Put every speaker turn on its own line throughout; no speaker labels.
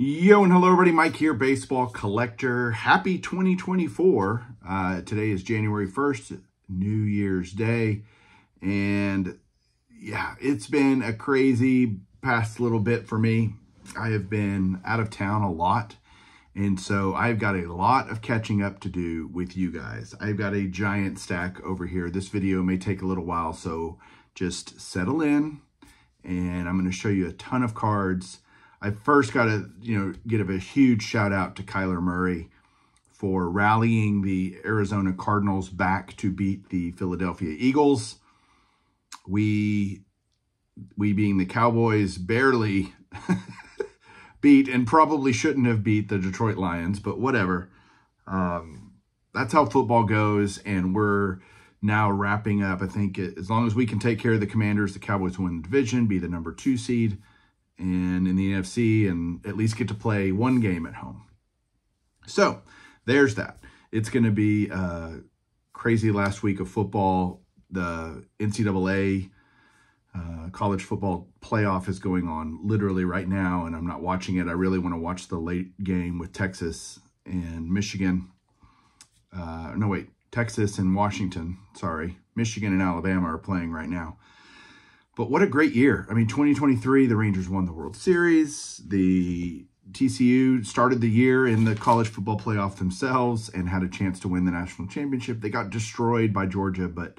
Yo and hello everybody, Mike here, baseball collector. Happy 2024. Today is January 1st, New Year's Day. And yeah, it's been a crazy past little bit for me. I have been out of town a lot. And so I've got a lot of catching up to do with you guys. I've got a giant stack over here. This video may take a little while, so just settle in. And I'm going to show you a ton of cards. I first got to, give a huge shout out to Kyler Murray for rallying the Arizona Cardinals back to beat the Philadelphia Eagles. We being the Cowboys barely beat and probably shouldn't have beat the Detroit Lions, but whatever. That's how football goes, and we're now wrapping up. I think as long as we can take care of the Commanders, the Cowboys win the division, be the number 2 seed. And in the NFC, and at least get to play one game at home. So there's that. It's going to be a crazy last week of football. The NCAA college football playoff is going on literally right now, and I'm not watching it. I really want to watch the late game with Texas and Michigan. Texas and Washington. Sorry. Michigan and Alabama are playing right now. But what a great year. I mean, 2023, the Rangers won the World Series. The TCU started the year in the college football playoff themselves and had a chance to win the national championship. They got destroyed by Georgia, but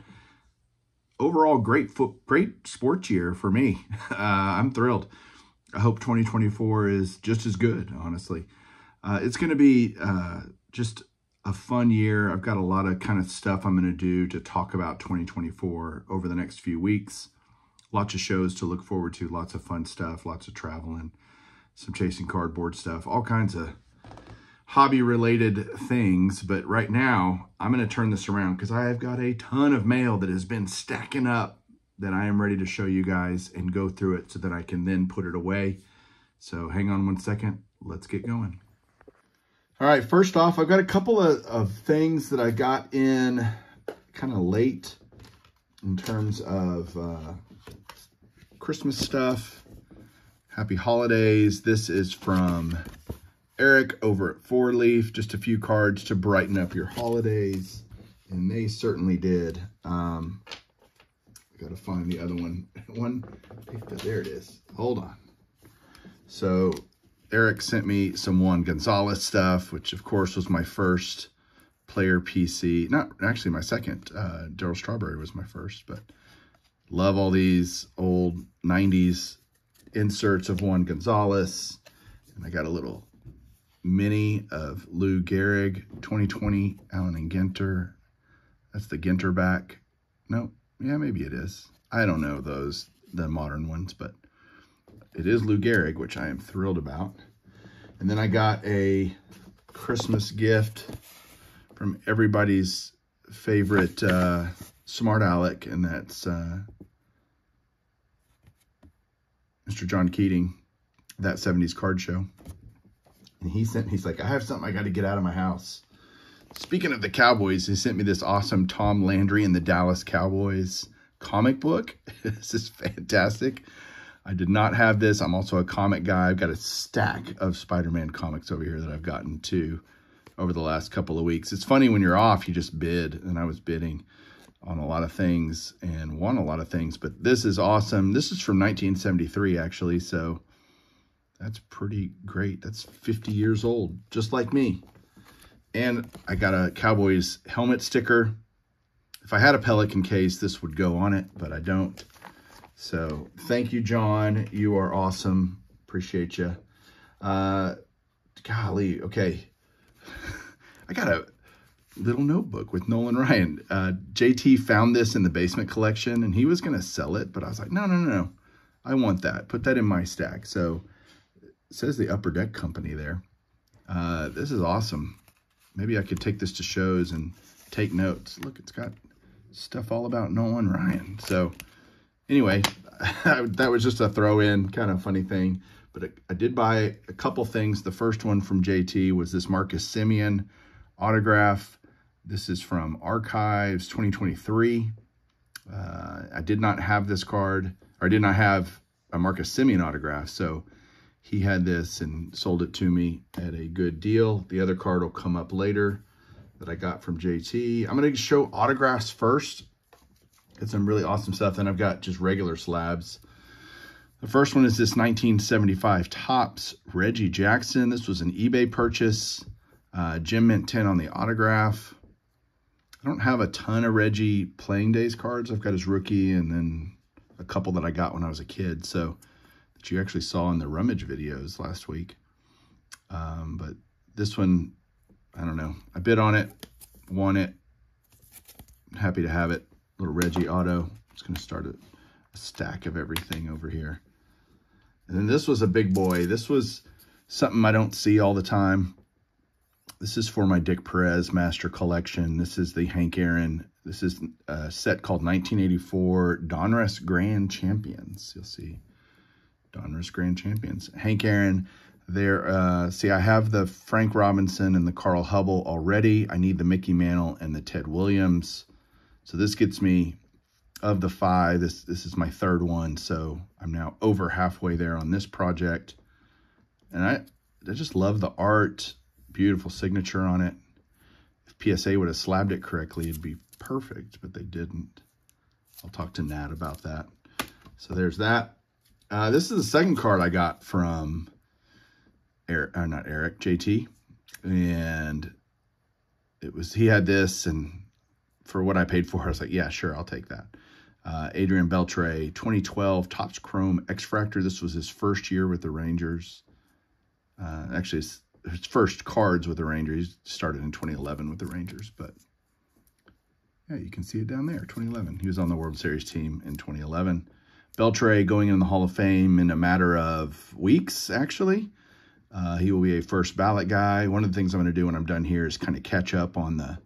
overall, great sports year for me. I'm thrilled. I hope 2024 is just as good, honestly. It's going to be just a fun year. I've got a lot of kind of stuff I'm going to do to talk about 2024 over the next few weeks. Lots of shows to look forward to, lots of fun stuff, lots of traveling, some chasing cardboard stuff, all kinds of hobby-related things. But right now, I'm going to turn this around because I have got a ton of mail that has been stacking up that I am ready to show you guys and go through it so that I can then put it away. So hang on one second. Let's get going. All right, first off, I've got a couple of things that I got in kind of late in terms of Christmas stuff. Happy holidays. This is from Eric over at 4Leaf. Just a few cards to brighten up your holidays. And they certainly did. I got to find the other one. There it is. Hold on. So Eric sent me some Juan Gonzalez stuff, which of course was my first player PC. Not actually my second. Darryl Strawberry was my first, but love all these old 90s inserts of Juan Gonzalez. And I got a little mini of Lou Gehrig, 2020, Allen and Ginter. That's the Ginter back. No, yeah, maybe it is. I don't know the modern ones, but it is Lou Gehrig, which I am thrilled about. And then I got a Christmas gift from everybody's favorite Smart Aleck, and that's Mr. John Keating, That 70s Card Show. And he's like, I have something I got to get out of my house. Speaking of the Cowboys, he sent me this awesome Tom Landry and the Dallas Cowboys comic book. This is fantastic. I did not have this. I'm also a comic guy. I've got a stack of Spider-Man comics over here that I've gotten too over the last couple of weeks. It's funny when you're off, you just bid, and I was bidding on a lot of things and won a lot of things, but this is awesome. This is from 1973, actually, so that's pretty great. That's 50 years old, just like me. And I got a Cowboys helmet sticker. If I had a Pelican case, this would go on it, but I don't. So thank you, John. You are awesome. Appreciate you. Golly, okay. I got a little notebook with Nolan Ryan. JT found this in the basement collection, and he was going to sell it, but I was like, no. I want that. Put that in my stack. So it says the Upper Deck Company there. This is awesome. Maybe I could take this to shows and take notes. Look, it's got stuff all about Nolan Ryan. So anyway, that was just a throw-in kind of funny thing. But I did buy a couple things. The first one from JT was this Marcus Semien autograph. This is from Archives 2023. I did not have this card, or I did not have a Marcus Semien autograph. So He had this and sold it to me at a good deal. The other card will come up later that I got from JT. I'm going to show autographs first. Got some really awesome stuff. Then I've got just regular slabs. The first one is this 1975 Topps Reggie Jackson. This was an eBay purchase. Jim Mint 10 on the autograph. I don't have a ton of Reggie playing days cards. I've got his rookie and then a couple that I got when I was a kid. So that you actually saw in the rummage videos last week. But this one, I don't know. I bid on it, won it. Happy to have it. Little Reggie auto. I'm just going to start a stack of everything over here. And then this was a big boy. This was something I don't see all the time. This is for my Dick Perez Master Collection. This is the Hank Aaron. This is a set called 1984 Donruss Grand Champions. You'll see Donruss Grand Champions. Hank Aaron. There. See, I have the Frank Robinson and the Carl Hubble already. I need the Mickey Mantle and the Ted Williams. So this gets me, of the 5, this is my 3rd one. So I'm now over halfway there on this project. And I just love the art. Beautiful signature on it. If PSA would have slabbed it correctly, it'd be perfect, but they didn't. I'll talk to Nat about that. So there's that. This is the second card I got from JT. And he had this, and for what I paid for, I was like, yeah, sure, I'll take that. Adrian Beltre, 2012 Topps Chrome X-Fractor. This was his first year with the Rangers. Actually, his first cards with the Rangers. He started in 2011 with the Rangers, but yeah, you can see it down there, 2011. He was on the World Series team in 2011. Beltre going in the Hall of Fame in a matter of weeks, actually. He will be a first ballot guy. One of the things I'm going to do when I'm done here is kind of catch up on the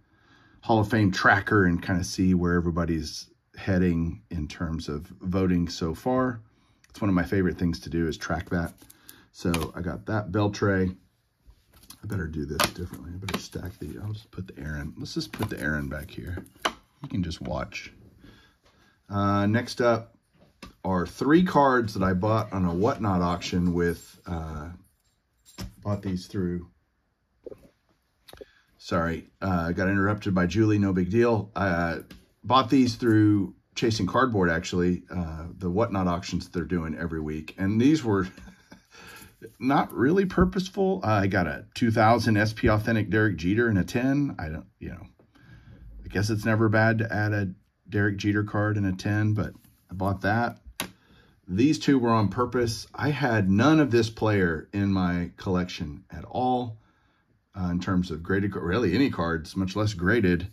Hall of Fame tracker and kind of see where everybody's heading in terms of voting so far. It's one of my favorite things to do is track that. So I got that Beltre. I better do this differently. I better stack these. I'll just put the Aaron. Let's just put the Aaron back here. You can just watch. Next up are 3 cards that I bought on a Whatnot auction with, bought these through, sorry, got interrupted by Julie, no big deal. Bought these through Chasing Cardboard, actually, the Whatnot auctions that they're doing every week. And these were not really purposeful. I got a 2000 SP Authentic Derek Jeter and a 10. I guess it's never bad to add a Derek Jeter card and a 10, but I bought that. These 2 were on purpose. I had none of this player in my collection at all in terms of graded, really any cards, much less graded.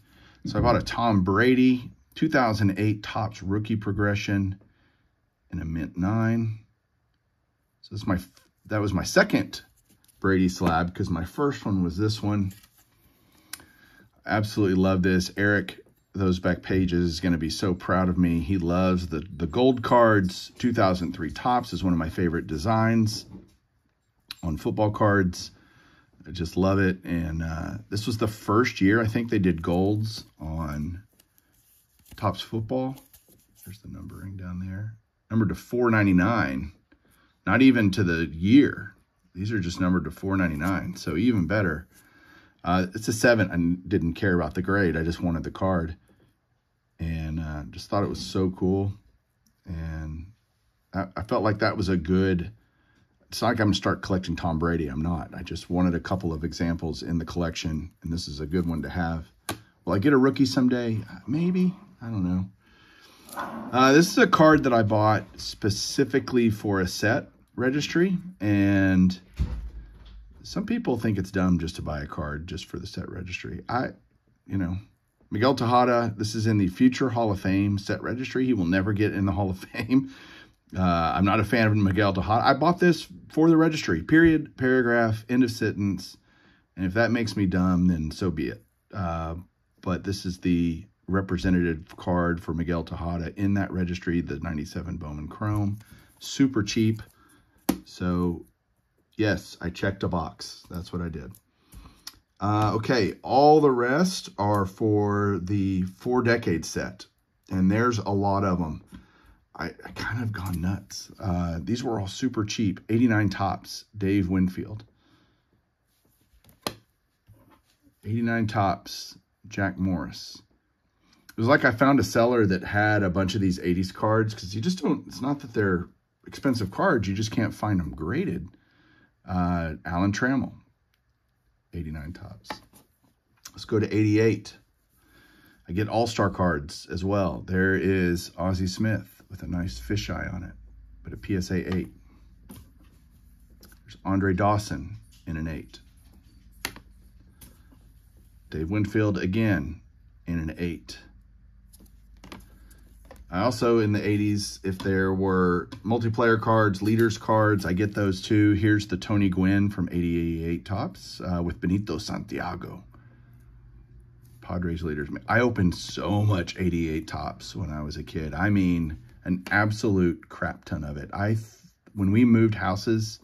So I bought a Tom Brady 2008 Topps Rookie Progression in a mint 9. So that was my second Brady slab, because my first one was this one. Absolutely love this. Eric, those back pages, is going to be so proud of me. He loves the gold cards. 2003 Topps is one of my favorite designs on football cards. I just love it. And this was the first year I think they did golds on Topps football. There's the numbering down there. Numbered to $4.99. Not even to the year. These are just numbered to $4.99. So even better. It's a 7. I didn't care about the grade. I just wanted the card. And just thought it was so cool. And I felt like that was a good... It's not like I'm going to start collecting Tom Brady. I'm not. I just wanted a couple of examples in the collection. And this is a good one to have. Will I get a rookie someday? Maybe. I don't know. This is a card that I bought specifically for a set registry, and some people think it's dumb just to buy a card just for the set registry. Miguel Tejada, this is in the future Hall of Fame set registry. He will never get in the Hall of Fame. I'm not a fan of Miguel Tejada. I bought this for the registry, period, paragraph, end of sentence, and if that makes me dumb, then so be it. But this is the representative card for Miguel Tejada in that registry, the 97 Bowman Chrome. Super cheap. So, yes, I checked a box. That's what I did. Okay, all the rest are for the 4 decade set, and there's a lot of them. I kind of gone nuts. These were all super cheap. 89 tops, Dave Winfield. 89 tops, Jack Morris. It was like I found a seller that had a bunch of these 80s cards, because you just don't, it's not that they're expensive cards, you just can't find them graded. Alan Trammell, 89 tops. Let's go to 88. I get all-star cards as well. There is Ozzie Smith with a nice fisheye on it, but a PSA 8. There's Andre Dawson in an 8. Dave Winfield again in an 8. I also, in the 80s, if there were multiplayer cards, leaders cards, I get those too. Here's the Tony Gwynn from 88 tops with Benito Santiago. Padres leaders. I opened so much 88 tops when I was a kid. I mean, an absolute crap ton of it. When we moved houses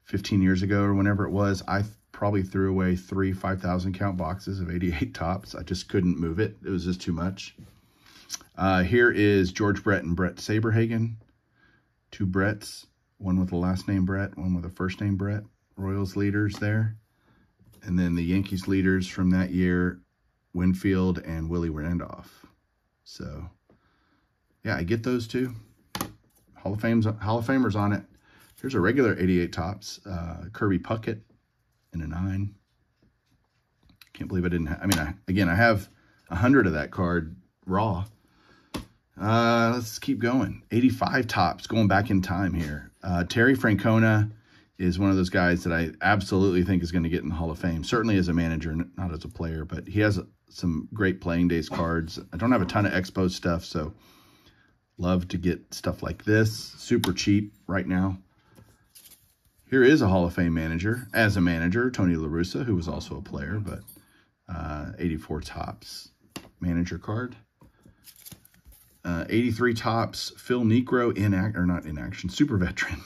15 years ago or whenever it was, I probably threw away 3 5,000 count boxes of 88 tops. I just couldn't move it. It was just too much. Here is George Brett and Brett Saberhagen. 2 Bretts, one with the last name Brett, one with a first name Brett. Royals leaders there. And then the Yankees leaders from that year, Winfield and Willie Randolph. So, yeah, I get those too. Hall of Famers on it. Here's a regular 88 tops. Kirby Puckett in a 9. Can't believe I didn't have, I have 100 of that card raw. Let's keep going. 85 tops, going back in time here. Terry Francona is one of those guys that I absolutely think is going to get in the Hall of Fame. Certainly as a manager, not as a player, but he has some great playing days cards. I don't have a ton of Expo stuff, so love to get stuff like this. Super cheap right now. Here is a Hall of Fame manager. As a manager, Tony La Russa, who was also a player, but 84 tops manager card. 83 tops, Phil Niekro not in action, super veteran.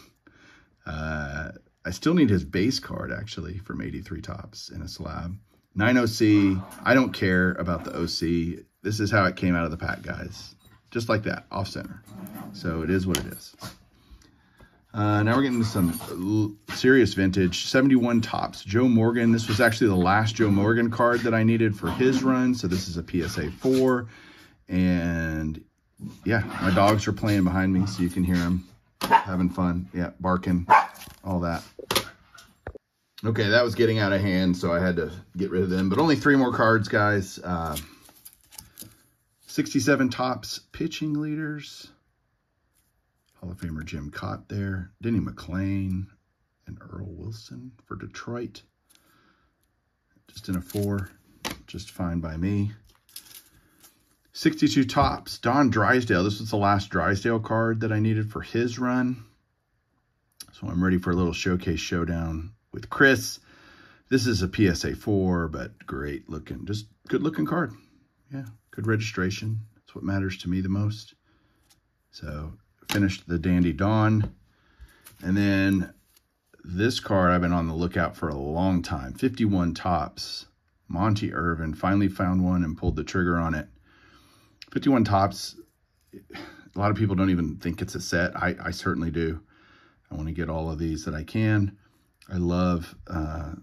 I still need his base card, actually, from 83 tops in a slab. 9 OC. I don't care about the OC. This is how it came out of the pack, guys. Just like that, off center. So it is what it is. Now we're getting into some serious vintage. 71 tops, Joe Morgan. This was actually the last Joe Morgan card that I needed for his run. So this is a PSA 4. And yeah, my dogs are playing behind me, so you can hear them having fun. Yeah, barking, all that. Okay, that was getting out of hand, so I had to get rid of them. But only 3 more cards, guys. 67 tops, pitching leaders. Hall of Famer Jim Cott there. Denny McLain and Earl Wilson for Detroit. Just in a 4, just fine by me. 62 tops, Don Drysdale. This was the last Drysdale card that I needed for his run. So I'm ready for a little showcase showdown with Chris. This is a PSA 4, but great looking, just good looking card. Yeah, good registration. That's what matters to me the most. So finished the Dandy Don. And then this card I've been on the lookout for a long time. 51 tops, Monty Irvin. Finally found one and pulled the trigger on it. 51 tops, a lot of people don't even think it's a set. I certainly do. I want to get all of these that I can. I love, I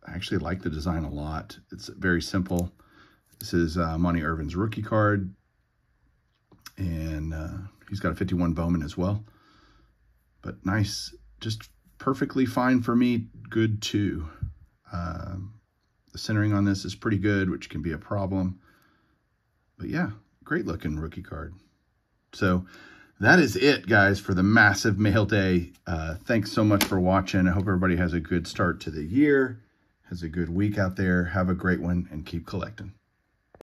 actually like the design a lot. It's very simple. This is Monty Irvin's rookie card. And he's got a 51 Bowman as well. But nice, just perfectly fine for me. Good too. The centering on this is pretty good, which can be a problem. But yeah, great looking rookie card. So that is it, guys, for the massive mail day. Thanks so much for watching. I hope everybody has a good start to the year, has a good week out there. Have a great one and keep collecting.